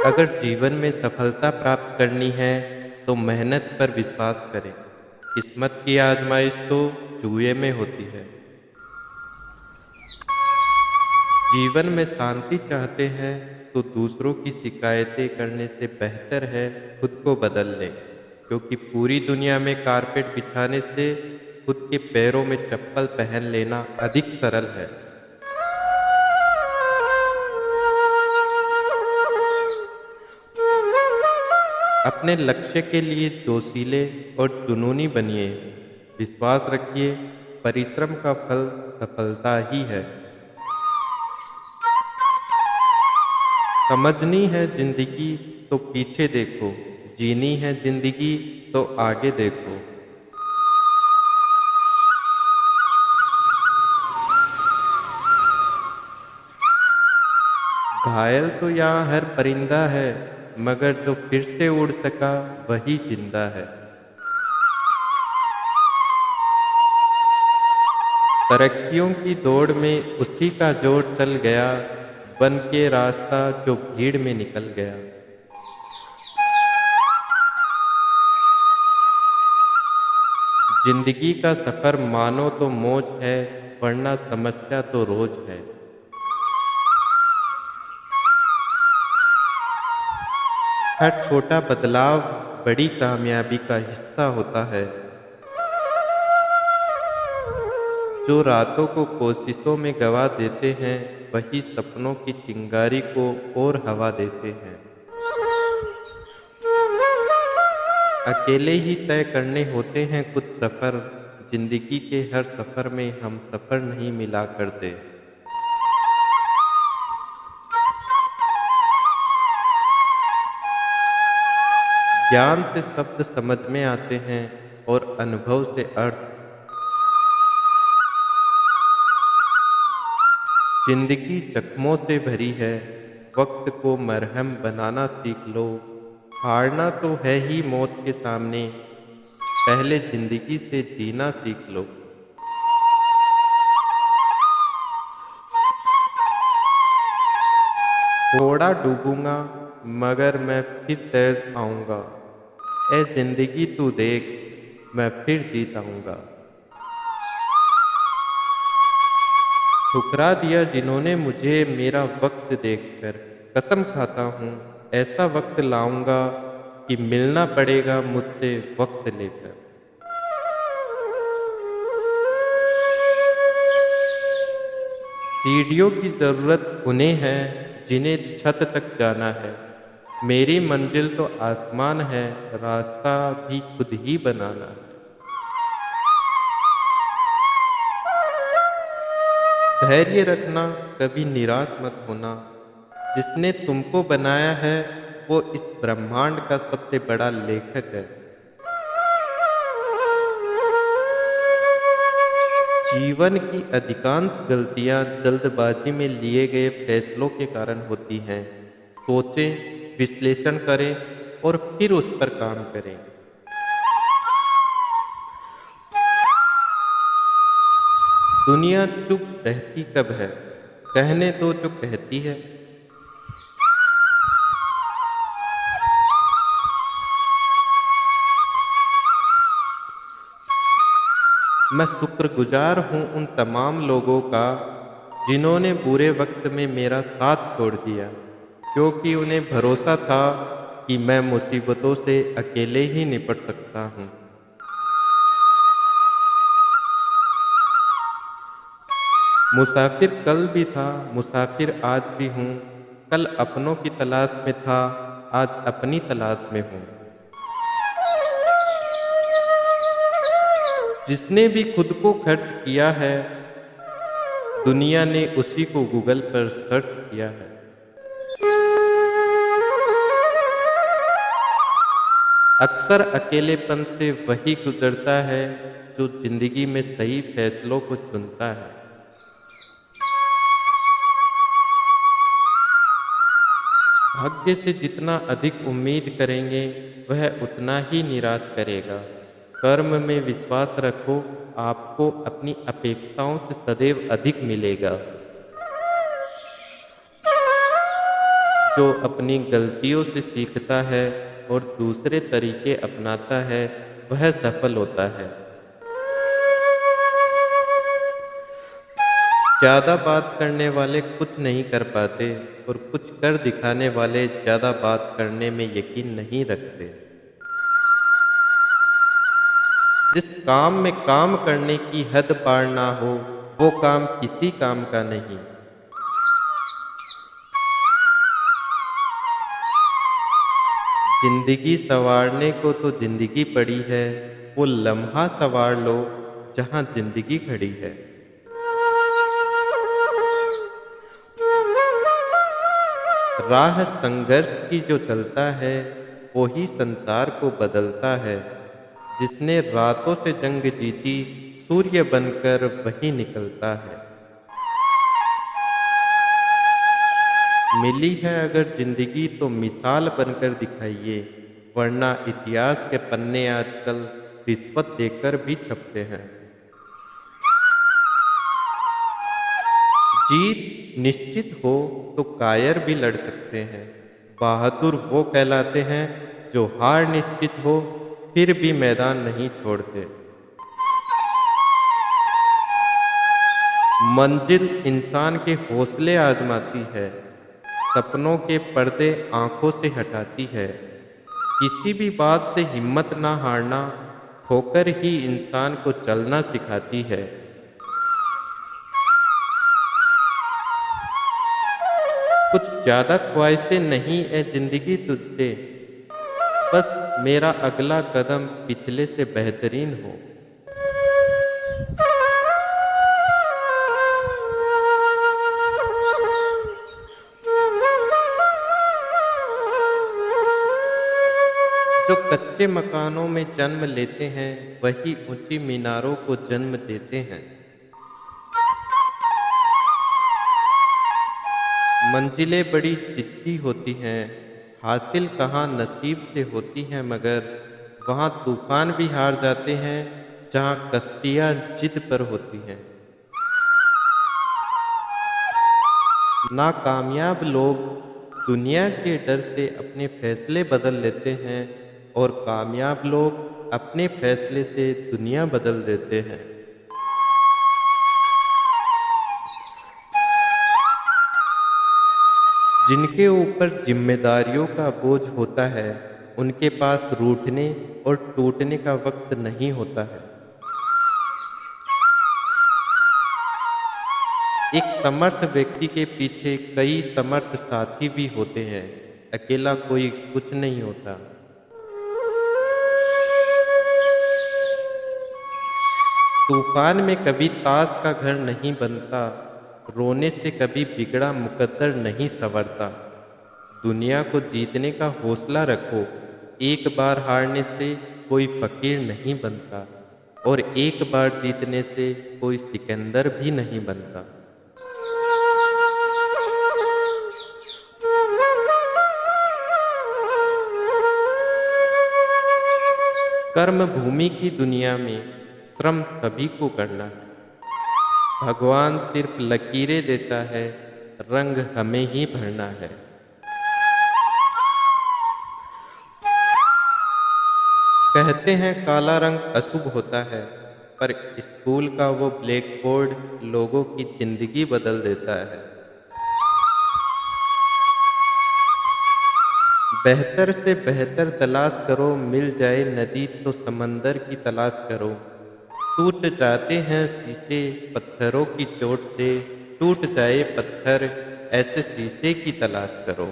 अगर जीवन में सफलता प्राप्त करनी है तो मेहनत पर विश्वास करें। किस्मत की आजमाइश तो जुए में होती है। जीवन में शांति चाहते हैं तो दूसरों की शिकायतें करने से बेहतर है खुद को बदल लें, क्योंकि पूरी दुनिया में कारपेट बिछाने से खुद के पैरों में चप्पल पहन लेना अधिक सरल है। अपने लक्ष्य के लिए जोशीले और जुनूनी बनिए। विश्वास रखिए, परिश्रम का फल सफलता ही है। समझनी है जिंदगी तो पीछे देखो, जीनी है जिंदगी तो आगे देखो। घायल तो यहाँ हर परिंदा है, मगर जो फिर से उड़ सका वही जिंदा है। तरक्कियों की दौड़ में उसी का जोर चल गया, बन के रास्ता जो भीड़ में निकल गया। जिंदगी का सफर मानो तो मौज है, वरना समस्या तो रोज है। हर छोटा बदलाव बड़ी कामयाबी का हिस्सा होता है। जो रातों को कोशिशों में गवा देते हैं, वही सपनों की चिंगारी को और हवा देते हैं। अकेले ही तय करने होते हैं कुछ सफर, जिंदगी के हर सफर में हम सफर नहीं मिला करते। ज्ञान से शब्द समझ में आते हैं और अनुभव से अर्थ। जिंदगी जख्मों से भरी है, वक्त को मरहम बनाना सीख लो। हारना तो है ही मौत के सामने, पहले जिंदगी से जीना सीख लो। थोड़ा डूबूंगा मगर मैं फिर तैर आऊंगा। ए जिंदगी तू देख, मैं फिर जीत आऊंगा। ठुकरा दिया जिन्होंने मुझे मेरा वक्त देखकर, कसम खाता हूँ ऐसा वक्त लाऊंगा कि मिलना पड़ेगा मुझसे वक्त लेकर। सीढ़ियों की जरूरत उन्हें है जिन्हें छत तक जाना है। मेरी मंजिल तो आसमान है, रास्ता भी खुद ही बनाना है। धैर्य रखना, कभी निराश मत होना। जिसने तुमको बनाया है वो इस ब्रह्मांड का सबसे बड़ा लेखक है। जीवन की अधिकांश गलतियां जल्दबाजी में लिए गए फैसलों के कारण होती हैं। सोचें, विश्लेषण करें और फिर उस पर काम करें। दुनिया चुप रहती कब है, कहने दो जो कहती है। मैं शुक्रगुजार हूँ उन तमाम लोगों का जिन्होंने बुरे वक्त में मेरा साथ छोड़ दिया, क्योंकि उन्हें भरोसा था कि मैं मुसीबतों से अकेले ही निपट सकता हूँ। मुसाफिर कल भी था, मुसाफिर आज भी हूँ। कल अपनों की तलाश में था, आज अपनी तलाश में हूँ। जिसने भी खुद को खर्च किया है, दुनिया ने उसी को गूगल पर सर्च किया है। अक्सर अकेलेपन से वही गुजरता है जो जिंदगी में सही फैसलों को चुनता है। भाग्य से जितना अधिक उम्मीद करेंगे, वह उतना ही निराश करेगा। कर्म में विश्वास रखो, आपको अपनी अपेक्षाओं से सदैव अधिक मिलेगा। जो अपनी गलतियों से सीखता है और दूसरे तरीके अपनाता है, वह सफल होता है। ज़्यादा बात करने वाले कुछ नहीं कर पाते और कुछ कर दिखाने वाले ज़्यादा बात करने में यकीन नहीं रखते। जिस काम में काम करने की हद पार ना हो, वो काम किसी काम का नहीं। जिंदगी संवारने को तो जिंदगी पड़ी है, वो लम्हा संवार लो जहाँ जिंदगी खड़ी है। राह संघर्ष की जो चलता है, वो ही संसार को बदलता है। जिसने रातों से जंग जीती, सूर्य बनकर वही निकलता है। मिली है अगर जिंदगी तो मिसाल बनकर दिखाइए, वरना इतिहास के पन्ने आजकल रिश्वत देकर भी छपते हैं। जीत निश्चित हो तो कायर भी लड़ सकते हैं। बहादुर वो कहलाते हैं जो हार निश्चित हो फिर भी मैदान नहीं छोड़ते। मंजिल इंसान के हौसले आजमाती है, सपनों के पर्दे आंखों से हटाती है। किसी भी बात से हिम्मत ना हारना, ठोकर ही इंसान को चलना सिखाती है। कुछ ज़्यादा ख्वाहिशें नहीं है जिंदगी तुझसे, बस मेरा अगला कदम पिछले से बेहतरीन हो। जो कच्चे मकानों में जन्म लेते हैं, वही ऊंची मीनारों को जन्म देते हैं। मंजिलें बड़ी जिद्दी होती हैं, हासिल कहाँ नसीब से होती हैं, मगर वहाँ तूफान भी हार जाते हैं जहाँ कश्तियाँ जिद पर होती हैं। नाकामयाब लोग दुनिया के डर से अपने फैसले बदल लेते हैं और कामयाब लोग अपने फैसले से दुनिया बदल देते हैं। जिनके ऊपर जिम्मेदारियों का बोझ होता है, उनके पास रूठने और टूटने का वक्त नहीं होता है। एक समर्थ व्यक्ति के पीछे कई समर्थ साथी भी होते हैं, अकेला कोई कुछ नहीं होता। तूफान में कभी ताश का घर नहीं बनता, रोने से कभी बिगड़ा मुकद्दर नहीं संवरता। दुनिया को जीतने का हौसला रखो, एक बार हारने से कोई फकीर नहीं बनता और एक बार जीतने से कोई सिकंदर भी नहीं बनता। कर्म भूमि की दुनिया में श्रम सभी को करना है। भगवान सिर्फ लकीरें देता है, रंग हमें ही भरना है। कहते हैं काला रंग अशुभ होता है, पर स्कूल का वो ब्लैक बोर्ड लोगों की जिंदगी बदल देता है। बेहतर से बेहतर तलाश करो, मिल जाए नदी तो समंदर की तलाश करो। टूट जाते हैं शीशे पत्थरों की चोट से, टूट जाए पत्थर ऐसे शीशे की तलाश करो।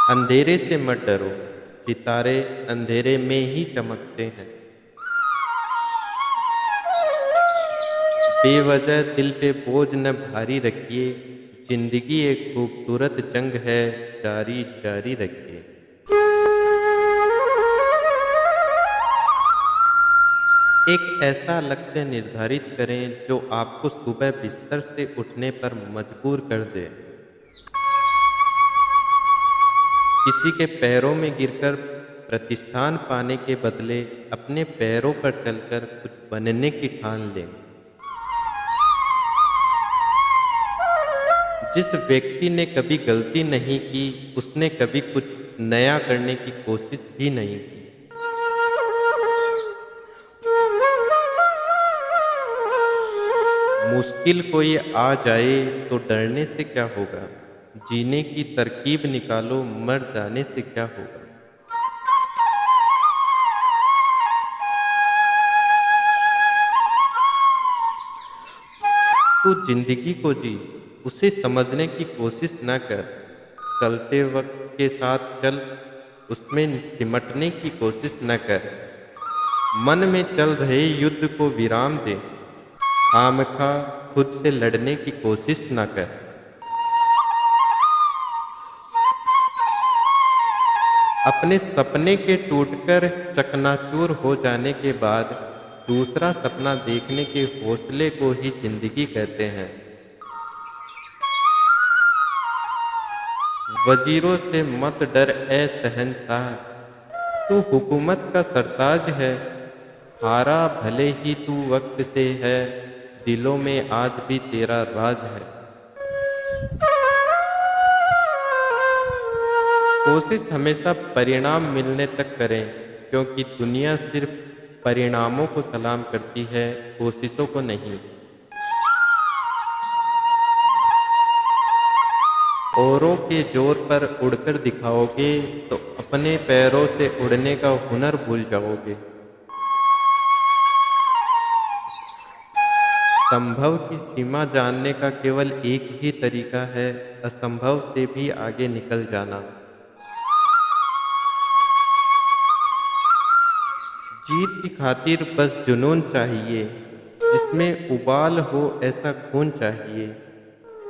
अंधेरे से मत डरो, सितारे अंधेरे में ही चमकते हैं। बेवजह दिल पे बोझ न भारी रखिए, जिंदगी एक खूबसूरत जंग है, जारी जारी रखिए। एक ऐसा लक्ष्य निर्धारित करें जो आपको सुबह बिस्तर से उठने पर मजबूर कर दे। किसी के पैरों में गिरकर प्रतिष्ठान पाने के बदले अपने पैरों पर चलकर कुछ बनने की ठान लें। जिस व्यक्ति ने कभी गलती नहीं की, उसने कभी कुछ नया करने की कोशिश भी नहीं की। मुश्किल कोई आ जाए तो डरने से क्या होगा? जीने की तरकीब निकालो, मर जाने से क्या होगा? तू जिंदगी को जी, उसे समझने की कोशिश न कर। चलते वक्त के साथ चल, उसमें सिमटने की कोशिश न कर। मन में चल रहे युद्ध को विराम दे। खामखा खुद से लड़ने की कोशिश न कर। अपने सपने के टूटकर चकनाचूर हो जाने के बाद दूसरा सपना देखने के हौसले को ही जिंदगी कहते हैं। वजीरों से मत डर ए शहंशाह, तू हुकूमत का सरताज है। हारा भले ही तू वक्त से है, दिलों में आज भी तेरा राज है। कोशिश हमेशा परिणाम मिलने तक करें, क्योंकि दुनिया सिर्फ परिणामों को सलाम करती है, कोशिशों को नहीं। औरों के जोर पर उड़कर दिखाओगे तो अपने पैरों से उड़ने का हुनर भूल जाओगे। संभव की सीमा जानने का केवल एक ही तरीका है, असंभव से भी आगे निकल जाना। जीत की खातिर बस जुनून चाहिए, जिसमें उबाल हो ऐसा खून चाहिए।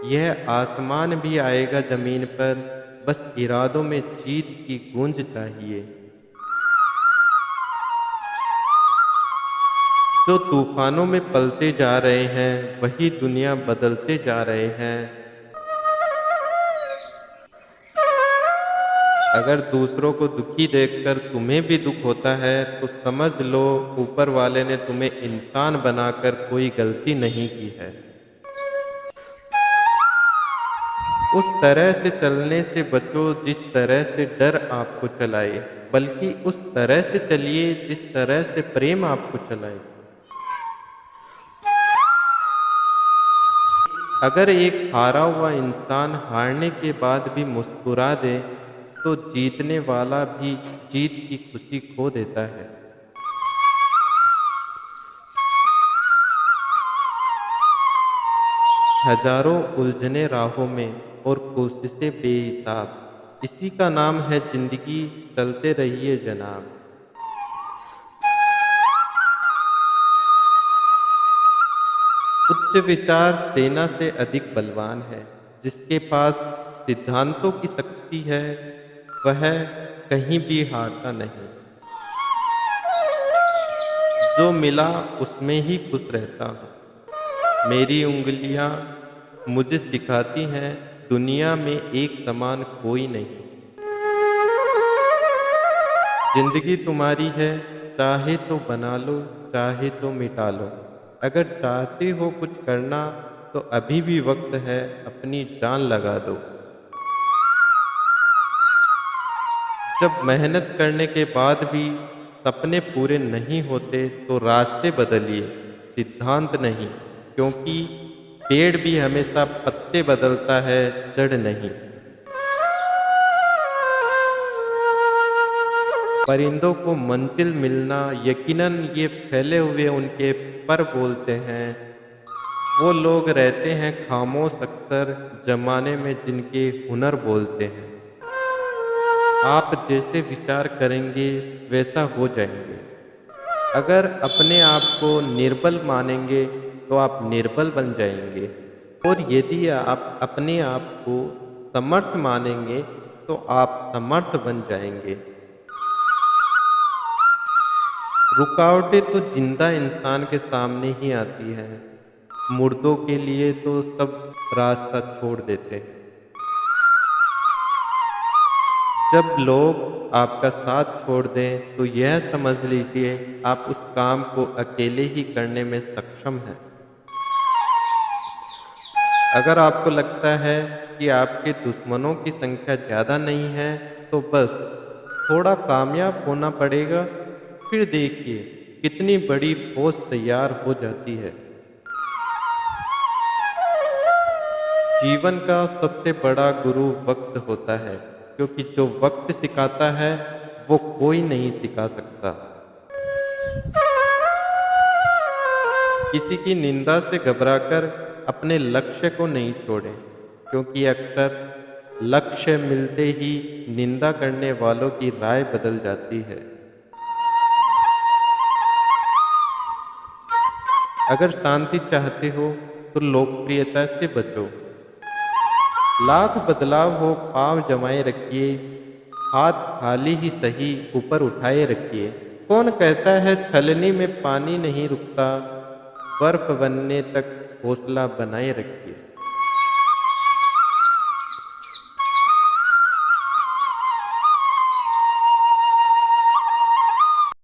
यह आसमान भी आएगा जमीन पर, बस इरादों में जीत की गूंज चाहिए। जो तूफानों में पलते जा रहे हैं, वही दुनिया बदलते जा रहे हैं। अगर दूसरों को दुखी देखकर तुम्हें भी दुख होता है, तो समझ लो ऊपर वाले ने तुम्हें इंसान बनाकर कोई गलती नहीं की है। उस तरह से चलने से बचो जिस तरह से डर आपको चलाए, बल्कि उस तरह से चलिए जिस तरह से प्रेम आपको चलाए। अगर एक हारा हुआ इंसान हारने के बाद भी मुस्कुरा दे, तो जीतने वाला भी जीत की खुशी खो देता है। हजारों उलझने राहों में और कोशिशें बेहिसाब, इसी का नाम है जिंदगी, चलते रहिए जनाब। उच्च विचार सेना से अधिक बलवान है। जिसके पास सिद्धांतों की शक्ति है, वह कहीं भी हारता नहीं। जो मिला उसमें ही खुश रहता हूँ। मेरी उंगलियां मुझे सिखाती हैं, दुनिया में एक समान कोई नहीं। जिंदगी तुम्हारी है, चाहे तो बना लो, चाहे तो मिटा लो। अगर चाहते हो कुछ करना, तो अभी भी वक्त है, अपनी जान लगा दो। जब मेहनत करने के बाद भी सपने पूरे नहीं होते, तो रास्ते बदलिए, सिद्धांत नहीं। क्योंकि पेड़ भी हमेशा पत्ते बदलता है, जड़ नहीं। परिंदों को मंजिल मिलना, यकीनन ये फैले हुए उनके पर बोलते हैं। वो लोग रहते हैं खामोश अक्सर, जमाने में जिनके हुनर बोलते हैं। आप जैसे विचार करेंगे वैसा हो जाएंगे। अगर अपने आप को निर्बल मानेंगे, तो आप निर्बल बन जाएंगे। और यदि आप अपने आप को समर्थ मानेंगे, तो आप समर्थ बन जाएंगे। रुकावटें तो जिंदा इंसान के सामने ही आती हैं, मुर्दों के लिए तो सब रास्ता छोड़ देते हैं। जब लोग आपका साथ छोड़ दें तो यह समझ लीजिए आप उस काम को अकेले ही करने में सक्षम हैं। अगर आपको लगता है कि आपके दुश्मनों की संख्या ज़्यादा नहीं है, तो बस थोड़ा कामयाब होना पड़ेगा, फिर देखिए कितनी बड़ी फौज तैयार हो जाती है। जीवन का सबसे बड़ा गुरु वक्त होता है, क्योंकि जो वक्त सिखाता है वो कोई नहीं सिखा सकता। किसी की निंदा से घबराकर अपने लक्ष्य को नहीं छोड़ें, क्योंकि अक्सर लक्ष्य मिलते ही निंदा करने वालों की राय बदल जाती है। अगर शांति चाहते हो तो लोकप्रियता से बचो। लाख बदलाव हो पाँव जमाए रखिए, हाथ खाली ही सही ऊपर उठाए रखिए। कौन कहता है छलनी में पानी नहीं रुकता, बर्फ बनने तक हौसला बनाए रखिए।